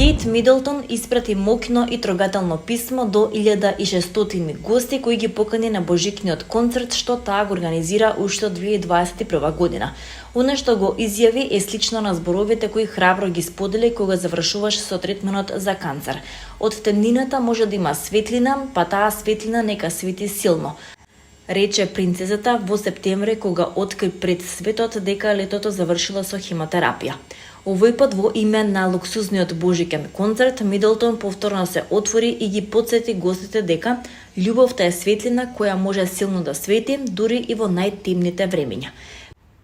Кейт Мидлтон испрати моќно и трогателно писмо до 1600 гости кои ги покани на божикниот концерт што таа го организира уште од 2021 година. Она што го изјави е слично на зборовите кои храбро ги сподели кога завршуваш со третманот за канцер. Од темнината може да има светлина, па таа светлина нека свети силно, рече принцезата во септември кога откри пред светот дека летото завршило со хемотерапија. Овој пат во име на луксузниот божикен концерт Мидлтон повторно се отвори и ги потсети гостите дека љубовта е светлина која може силно да свети дури и во најтемните времиња.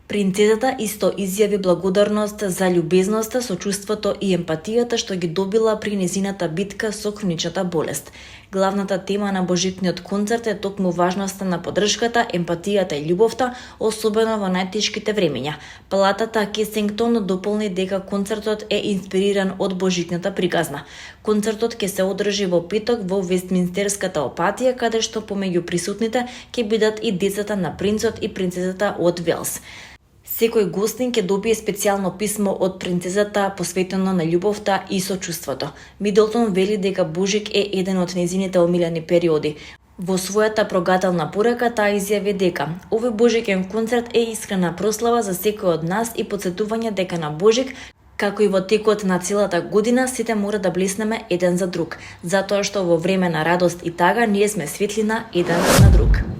Принцезата исто изјави благодарност за љубезноста, сочувството и емпатијата што ги добила при незината битка со хроничната болест. Главната тема на божикниот концерт е токму важноста на поддршката, емпатијата и љубовта, особено во најтешките времиња. Палатата Кесингтон дополни дека концертот е инспириран од божикната приказна. Концертот ќе се одржи во петок во Вестминстерската опатија, каде што помеѓу присутните ќе бидат и децата на принцот и принцезата од Велс. Секој гостин ќе добие специјално писмо од принцезата посветено на љубовта и сочувството. Мидлтон вели дека Божик е еден од незините омилени периоди. Во својата прогателна порака таа изјави дека овој божикен концерт е искрена прослава за секој од нас и потсетување дека на Божик, како и во текот на целата година, сите мора да блеснеме еден за друг, затоа што во време на радост и тага ние сме светлина еден на друг.